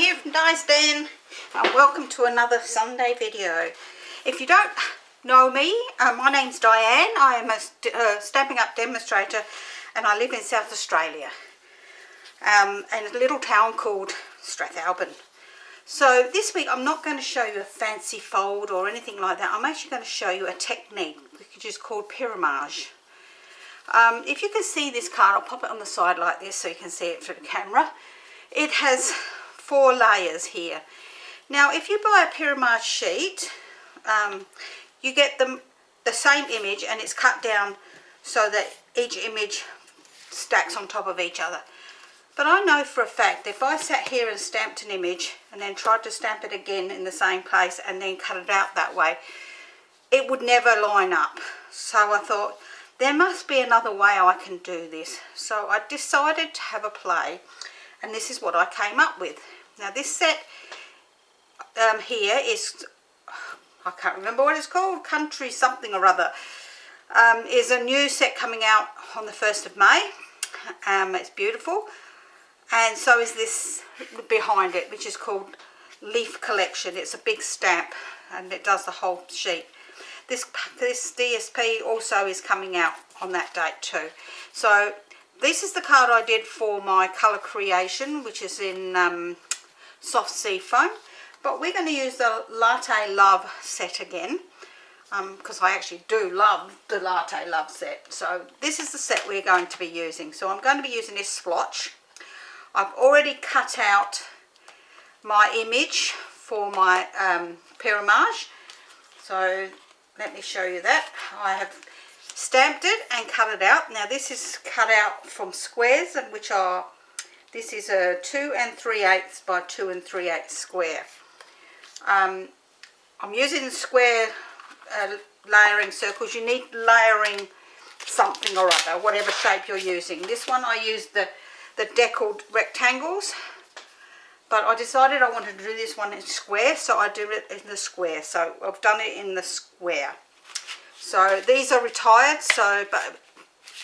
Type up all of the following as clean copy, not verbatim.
here from Diane and welcome to another Sunday video. If you don't know me, my name's Diane. I am a Stampin' Up demonstrator and I live in South Australia in a little town called Strathalbyn. So this week I'm not going to show you a fancy fold or anything like that. I'm actually going to show you a technique which is called Pyramage. If you can see this card, I'll pop it on the side like this so you can see it through the camera. It has 4 layers here. Now if you buy a Pyramage sheet, you get the same image and it's cut down so that each image stacks on top of each other. But I know for a fact if I sat here and stamped an image and then tried to stamp it again in the same place and then cut it out that way, it would never line up. So I thought there must be another way I can do this. So I decided to have a play, and this is what I came up with. Now this set here is, I can't remember what it's called, Country something or other, is a new set coming out on the 1st of May. It's beautiful, and so is this behind it, which is called Leaf Collection. It's a big stamp and it does the whole sheet. This DSP also is coming out on that date too. So this is the card I did for my colour creation, which is in soft sea foam. But we're going to use the Latte Love set again, because I actually do love the Latte Love set. So this is the set we're going to be using. So I'm going to be using this splotch. I've already cut out my image for my Pyramage. So let me show you that. I have stamped it and cut it out. Now this is cut out from squares, and which are, this is a 2 3/8 by 2 3/8 square. I'm using square layering circles. You need layering something or other, whatever shape you're using. This one I used the deckled rectangles, but I decided I wanted to do this one in square, so I do it in the square. So I've done it in the square. So these are retired, so, but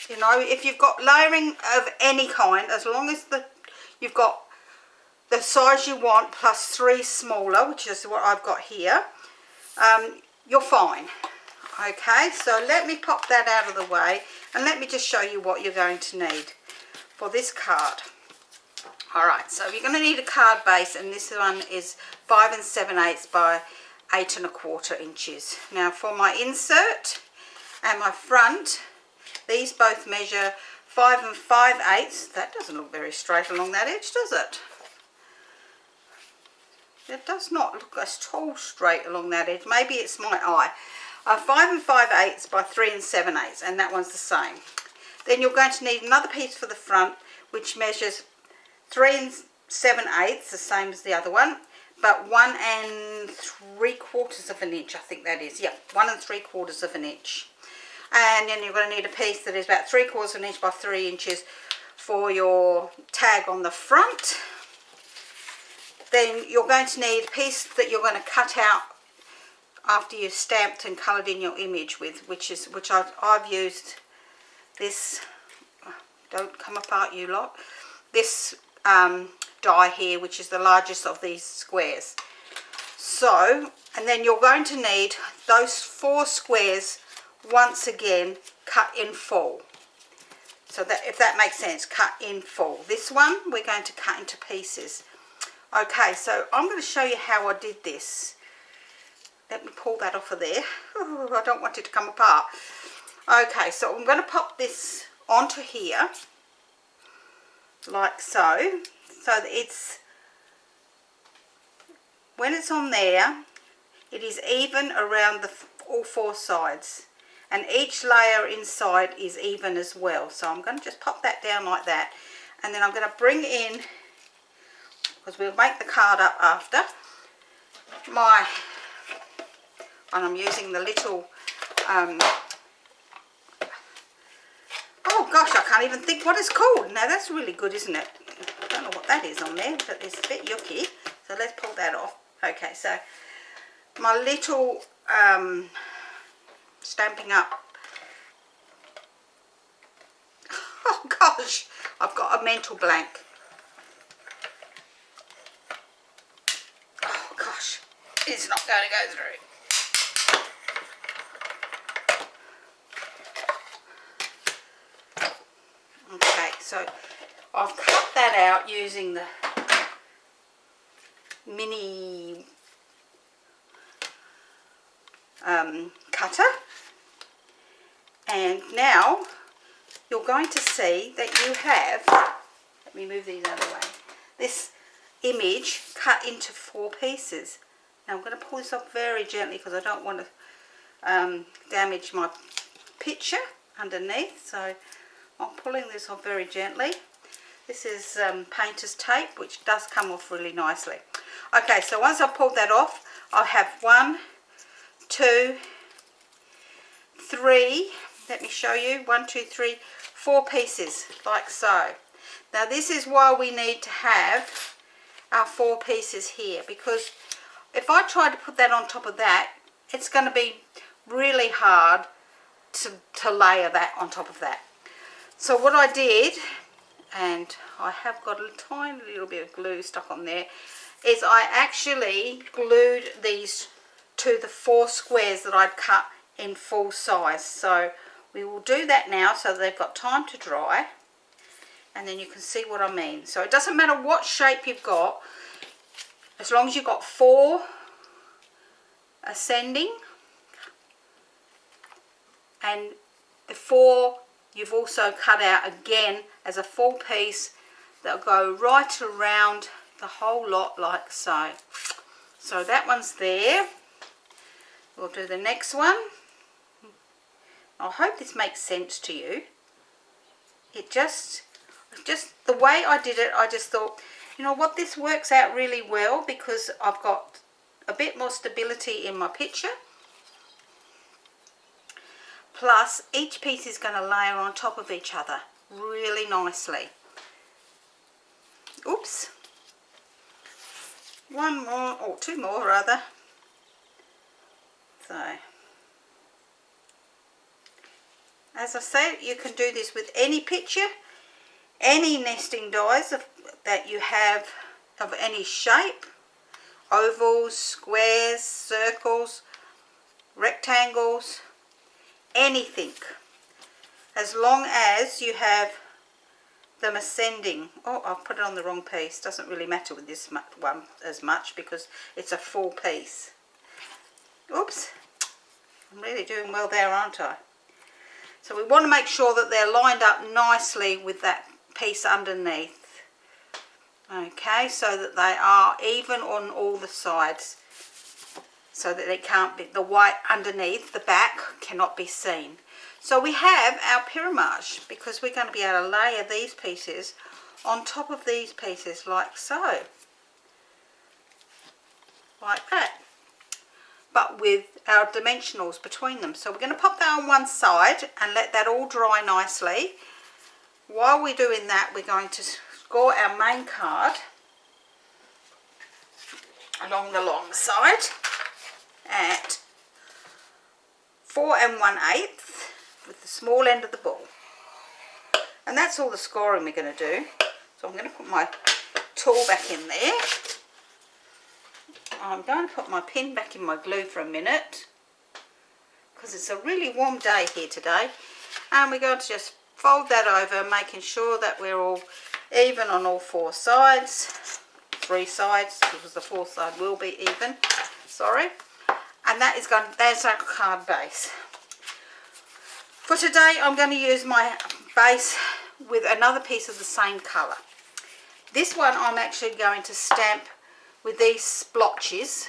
you know, if you've got layering of any kind, as long as you've got the size you want plus 3 smaller, which is what I've got here, you're fine. Okay, so let me pop that out of the way and let me just show you what you're going to need for this card. Alright, so you're going to need a card base, and this one is 5 7/8 by 8 1/4 inches. Now for my insert and my front, these both measure 5 5/8. That doesn't look very straight along that edge, does it? It does not look at all straight along that edge. Maybe it's my eye. 5 5/8 by 3 7/8, and that one's the same. Then you're going to need another piece for the front, which measures 3 7/8, the same as the other one, but 1 3/4 inch, I think that is. Yeah, 1 3/4 inch. And then you're going to need a piece that is about 3/4 inch by 3 inches for your tag on the front. Then you're going to need a piece that you're going to cut out after you've stamped and coloured in your image with, which I've used this, don't come apart you lot, this die here, which is the largest of these squares. So, and then you're going to need those 4 squares once again cut in full. So that, if that makes sense, cut in full. This one we're going to cut into pieces. Okay, so I'm going to show you how I did this. Let me pull that off of there. Oh, I don't want it to come apart. Okay, so I'm going to pop this onto here, like so. So that it's, when it's on there, it is even around all 4 sides. And each layer inside is even as well. So I'm going to just pop that down like that. And then I'm going to bring in, because we'll make the card up after, and I'm using the little, oh gosh, I can't even think what it's called. Now that's really good, isn't it? I don't know what that is on there, but it's a bit yucky. So let's pull that off. Okay, so my little Stampin' Up. Oh gosh, I've got a mental blank. is not going to go through. Okay, so I've cut that out using the mini cutter, and now you're going to see that you have, let me move these out of the way, this image cut into 4 pieces. Now I'm going to pull this off very gently because I don't want to damage my picture underneath, so I'm pulling this off very gently. This is painter's tape, which does come off really nicely. Okay, so once I've pulled that off, I'll have 1, 2, 3, let me show you, 1, 2, 3, 4 pieces, like so. Now this is why we need to have our 4 pieces here, because if I try to put that on top of that, it's going to be really hard to layer that on top of that. So what I did, and I have got a tiny little bit of glue stuck on there, is I actually glued these to the 4 squares that I'd cut in full size. So we will do that now so they've got time to dry, and then you can see what I mean. So it doesn't matter what shape you've got, as long as you've got 4 ascending, and the 4 you've also cut out again as a full piece that'll go right around the whole lot, like so. So that one's there. We'll do the next one. I hope this makes sense to you. It just the way I did it, I just thought, you know what, this works out really well because I've got a bit more stability in my picture. Plus, each piece is going to layer on top of each other really nicely. Oops. 1 more, or 2 more rather. So, as I said, you can do this with any picture, any nesting dies that you have of any shape, ovals, squares, circles, rectangles, anything, as long as you have them ascending. Oh, I've put it on the wrong piece. Doesn't really matter with this one as much because it's a full piece. Oops, I'm really doing well there, aren't I? So we want to make sure that they're lined up nicely with that piece underneath. Okay, so that they are even on all the sides, so that they can't be, the white underneath the back cannot be seen. So we have our pyramage, because we're going to be able to layer these pieces on top of these pieces like so, like that, but with our dimensionals between them. So we're going to pop that on one side and let that all dry nicely. While we're doing that, we're going to score our main card along the long side at 4 1/8 with the small end of the ball, and that's all the scoring we're going to do. So I'm going to put my tool back in there. I'm going to put my pin back in my glue for a minute because it's a really warm day here today, and we're going to just fold that over, making sure that we're all even on all 4 sides, 3 sides, because the 4th side will be even, sorry. And that is that's our card base. For today, I'm going to use my base with another piece of the same colour. This one I'm actually going to stamp with these splotches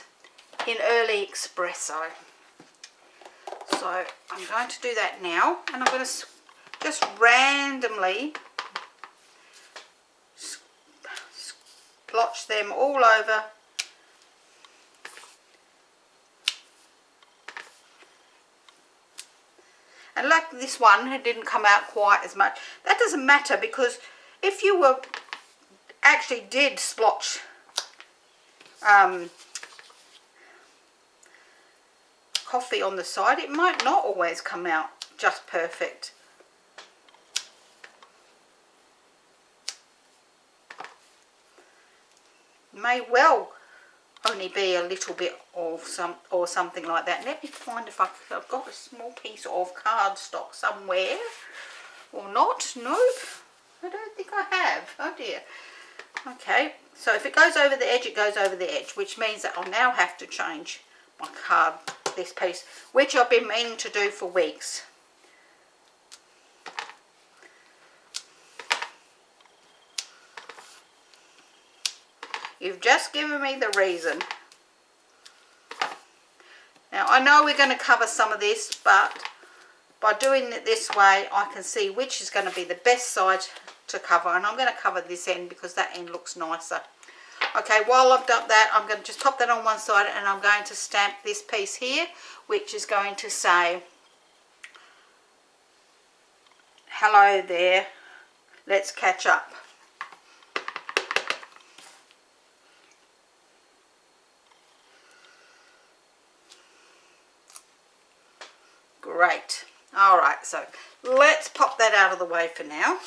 in Early Espresso. So I'm going to do that now, and I'm going to just randomly splotch them all over. And like this one, it didn't come out quite as much. That doesn't matter, because if you were actually did splotch coffee on the side, it might not always come out just perfect. May well only be a little bit of something like that. Let me find if I've got a small piece of cardstock somewhere or not. Nope, I don't think I have. Oh dear. Okay, so if it goes over the edge, it goes over the edge, which means that I'll now have to change my card, this piece, which I've been meaning to do for weeks. You've just given me the reason. Now I know we're going to cover some of this, but by doing it this way I can see which is going to be the best side to cover, and I'm going to cover this end because that end looks nicer. Okay, while I've done that, I'm going to just pop that on one side, and I'm going to stamp this piece here, which is going to say, hello there, let's catch up. Great. Alright, so let's pop that out of the way for now.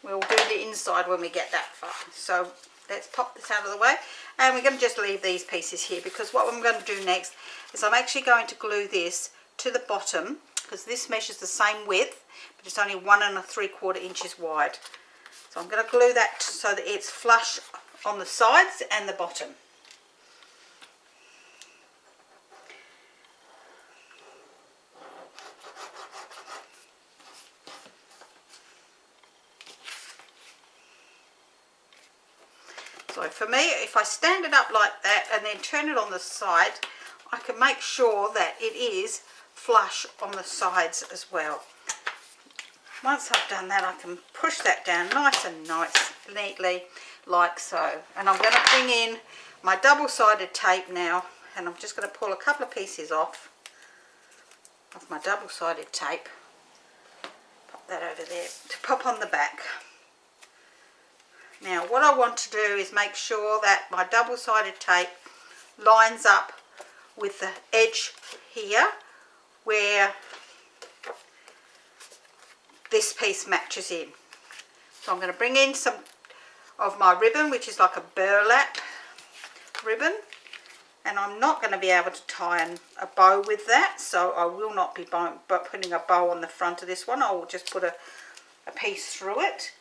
We'll do the inside when we get that far. So let's pop this out of the way, and we're going to just leave these pieces here, because what I'm going to do next is I'm actually going to glue this to the bottom, because this measures the same width but it's only 1 3/4 inches wide. So I'm going to glue that so that it's flush on the sides and the bottom. So for me, if I stand it up like that and then turn it on the side, I can make sure that it is flush on the sides as well. Once I've done that, I can push that down nice and neatly like so. And I'm going to bring in my double-sided tape now, and I'm just going to pull a couple of pieces off my double-sided tape. Pop that over there to pop on the back. Now what I want to do is make sure that my double-sided tape lines up with the edge here where this piece matches in. So I'm going to bring in some of my ribbon, which is like a burlap ribbon, and I'm not going to be able to tie a bow with that, so I will not be putting a bow on the front of this one. I will just put a piece through it.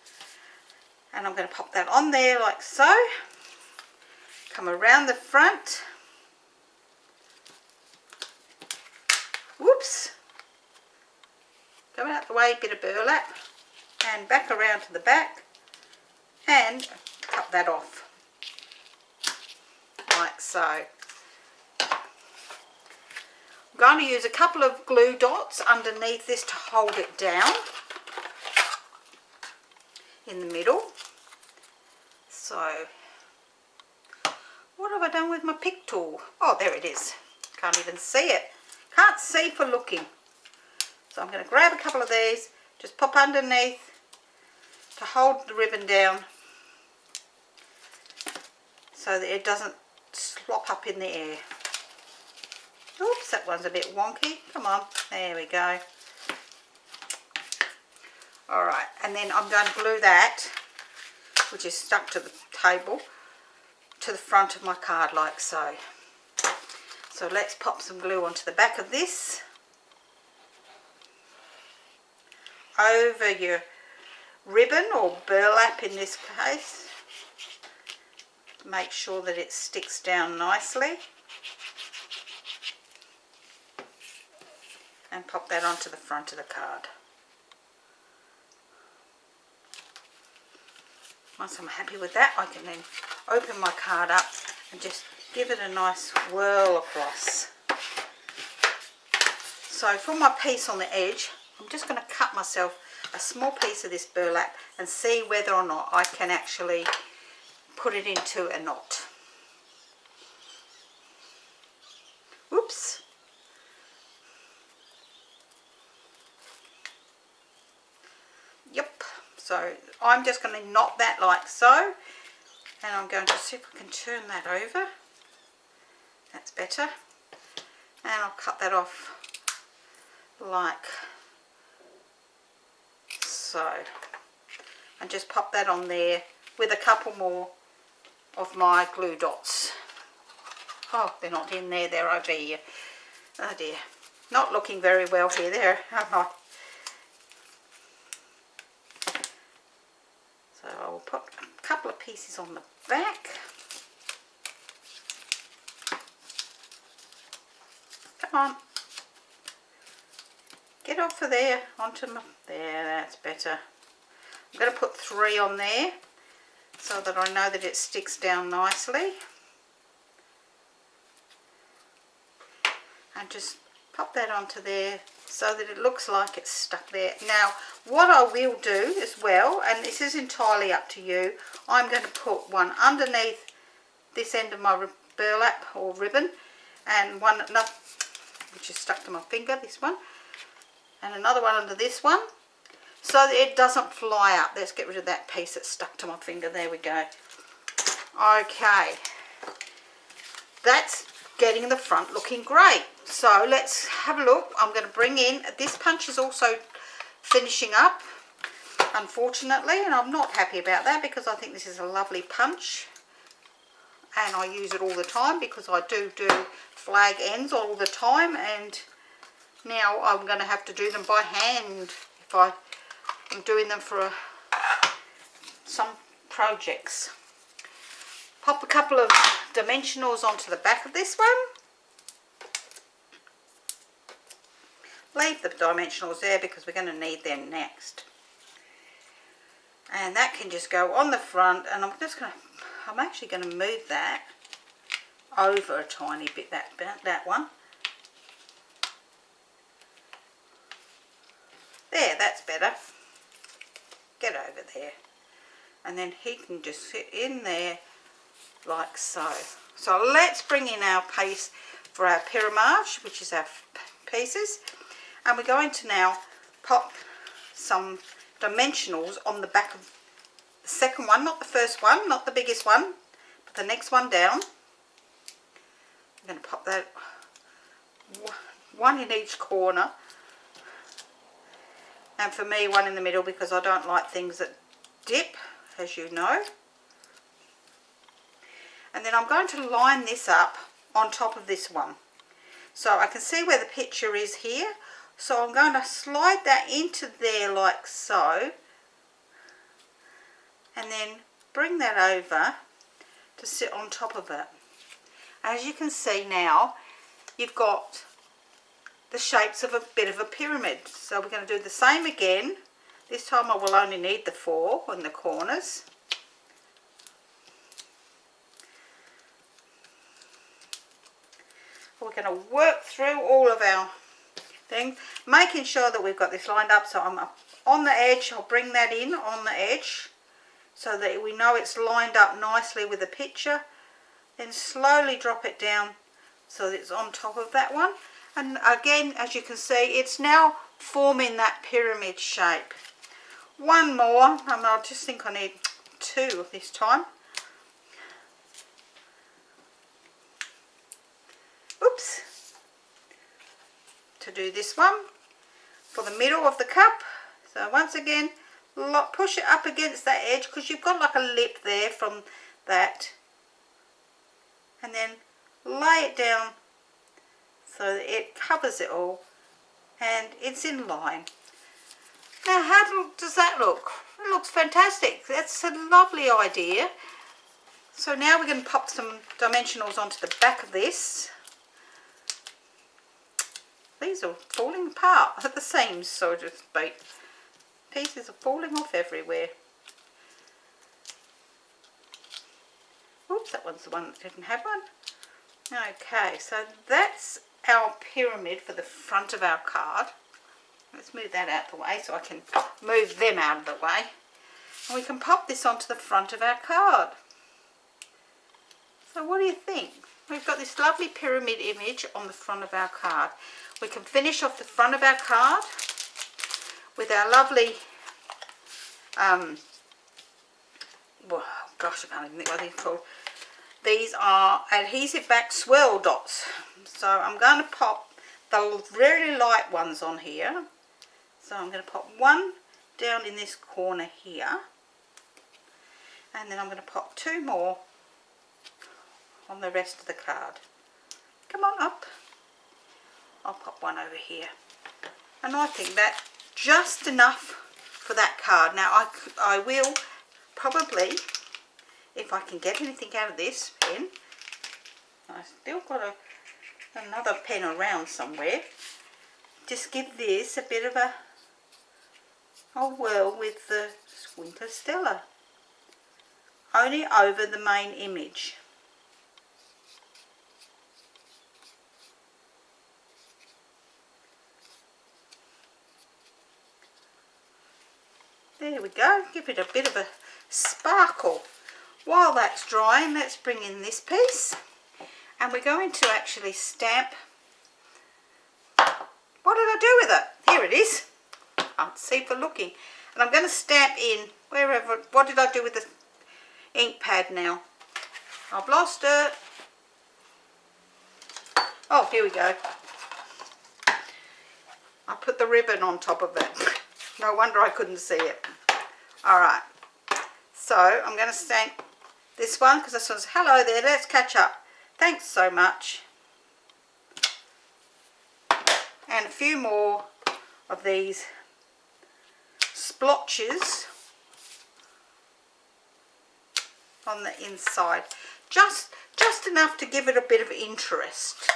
And I'm going to pop that on there like so. Come around the front. Whoops. Go out the way, bit of burlap. And back around to the back. And cut that off. Like so. I'm going to use a couple of glue dots underneath this to hold it down. In the middle. So what have I done with my pick tool? Oh, there it is. Can't even see it. Can't see for looking. So I'm going to grab a couple of these, just pop underneath to hold the ribbon down so that it doesn't slop up in the air. Oops, that one's a bit wonky. Come on, there we go. Alright, and then I'm going to glue that, which is stuck to the table, to the front of my card like so. So let's pop some glue onto the back of this, over your ribbon or burlap in this case, to make sure that it sticks down nicely, and pop that onto the front of the card. Once I'm happy with that, I can then open my card up and just give it a nice whirl across. So for my piece on the edge, I'm just going to cut myself a small piece of this burlap and see whether or not I can actually put it into a knot. Whoops. Yep. So I'm just going to knot that like so, and I'm going to see if I can turn that over. That's better. And I'll cut that off like so, and just pop that on there with a couple more of my glue dots. Oh, they're not in there, they're over here. Oh dear, not looking very well here, there, am I? So I will put a couple of pieces on the back. Come on. Get off of there, onto my, there, that's better. I'm going to put 3 on there so that I know that it sticks down nicely. And just pop that onto there so that it looks like it's stuck there. Now, what I will do as well, and this is entirely up to you, I'm going to put one underneath this end of my burlap or ribbon, and one another, which is stuck to my finger, this one, and another one under this one, so that it doesn't fly up. Let's get rid of that piece that's stuck to my finger. There we go. Okay, that's getting the front looking great. So let's have a look. I'm going to bring in, this punch is also finishing up, unfortunately, and I'm not happy about that because I think this is a lovely punch and I use it all the time because I do flag ends all the time, and now I'm going to have to do them by hand if I'm doing them for some projects. Pop a couple of dimensionals onto the back of this one. Leave the dimensionals there because we're going to need them next. And that can just go on the front, and I'm actually going to move that over a tiny bit, that one. There, that's better. Get over there. And then he can just sit in there like so. So let's bring in our piece for our Pyramage, which is our pieces. And we're going to now pop some dimensionals on the back of the second one, not the first one, not the biggest one, but the next one down. I'm going to pop that one in each corner, and for me one in the middle because I don't like things that dip, as you know. And then I'm going to line this up on top of this one, so I can see where the picture is here. So I'm going to slide that into there like so, and then bring that over to sit on top of it. As you can see now, you've got the shapes of a bit of a pyramid. So we're going to do the same again. This time I will only need the 4 on the corners. We're going to work through all of our things, making sure that we've got this lined up. So I'm up on the edge, I'll bring that in on the edge so that we know it's lined up nicely with the picture. Then slowly drop it down so that it's on top of that one. And again, as you can see, it's now forming that pyramid shape. One more, I just think I need 2 this time. Oops. To do this one for the middle of the cup. So once again, push it up against that edge because you've got like a lip there from that, and then lay it down so that it covers it all and it's in line. Now how does that look? It looks fantastic. That's a lovely idea. So now we're going to pop some dimensionals onto the back of this. These are falling apart at the seams, so to speak. Pieces are falling off everywhere. Oops, that one's the one that didn't have one. Okay, so that's our pyramid for the front of our card. Let's move that out of the way so I can move them out of the way. And we can pop this onto the front of our card. So what do you think? We've got this lovely pyramid image on the front of our card. We can finish off the front of our card with our lovely, well, gosh, I can't even think what these are called. These are adhesive back swirl dots. So I'm going to pop the really light ones on here. So I'm going to pop one down in this corner here. And then I'm going to pop 2 more on the rest of the card. Come on up. I'll pop one over here. And I think that's just enough for that card. Now I will probably, if I can get anything out of this pen, I've still got another pen around somewhere, just give this a bit of a whirl with the Winter Stella, only over the main image. There we go, give it a bit of a sparkle. While that's drying, let's bring in this piece, and we're going to actually stamp. What did I do with it? Here it is. Can't see for looking. And I'm going to stamp in wherever. What did I do with the ink pad now? I've lost it. Oh, here we go. I put the ribbon on top of it. No wonder I couldn't see it. Alright, so I'm going to stamp this one because this one's hello there, let's catch up. Thanks so much. And a few more of these splotches on the inside. Just enough to give it a bit of interest.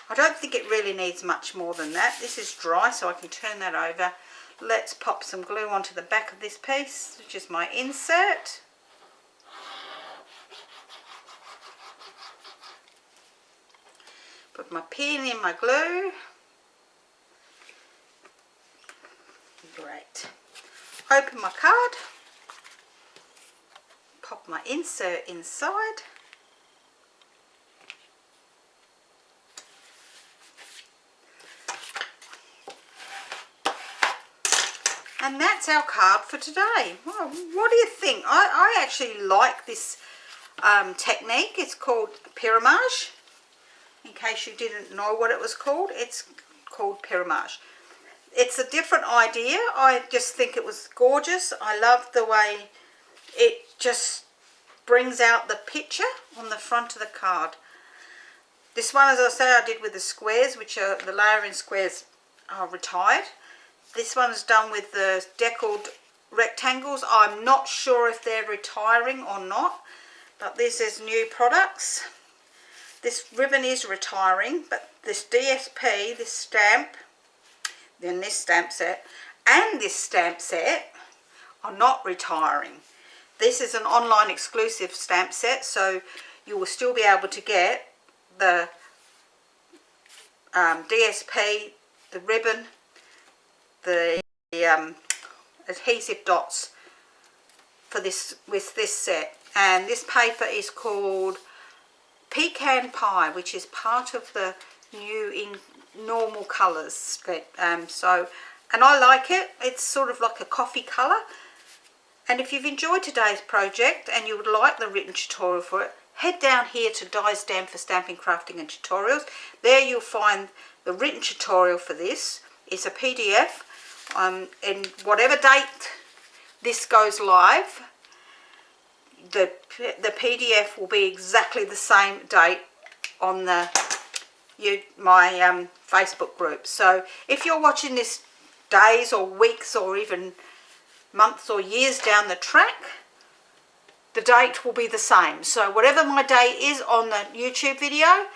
I don't think it really needs much more than that. This is dry, so I can turn that over. Let's pop some glue onto the back of this piece, which is my insert. Put my pin in my glue. Great. Open my card. Pop my insert inside. And that's our card for today. Well, what do you think? I actually like this technique. It's called Pyramage. In case you didn't know what it was called, it's called Pyramage. It's a different idea. I just think it was gorgeous. I love the way it just brings out the picture on the front of the card. This one, as I say, I did with the squares, which are the layering squares are retired. This one's done with the deckled rectangles. I'm not sure if they're retiring or not, but this is new products. This ribbon is retiring, but this DSP, this stamp, then this stamp set, and this stamp set are not retiring. This is an online exclusive stamp set, so you will still be able to get the DSP, the ribbon, the adhesive dots for this with this set. And this paper is called Pecan Pie, which is part of the new in normal colours. And I like it. It's sort of like a coffee colour. And if you've enjoyed today's project and you would like the written tutorial for it, head down here to Di's Stamp for Stamping, Crafting and Tutorials. There you'll find the written tutorial for this. It's a PDF. In whatever date this goes live, the PDF will be exactly the same date on my Facebook group. So if you're watching this days or weeks or even months or years down the track, the date will be the same. So whatever my date is on the YouTube video,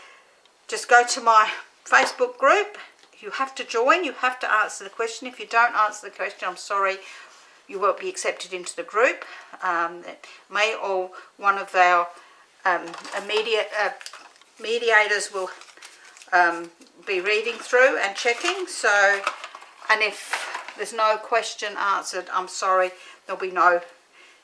just go to my Facebook group. You have to join, you have to answer the question. If you don't answer the question, I'm sorry, you won't be accepted into the group. Me or one of our mediators will be reading through and checking. So, and if there's no question answered, I'm sorry, there'll be no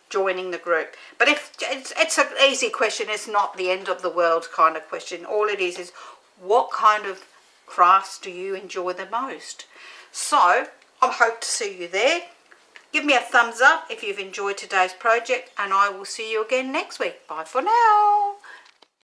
joining the group. But if it's an easy question, it's not the end of the world kind of question. All it is what kind of crafts do you enjoy the most? So I hope to see you there. Give me a thumbs up if you've enjoyed today's project, and I will see you again next week. Bye for now.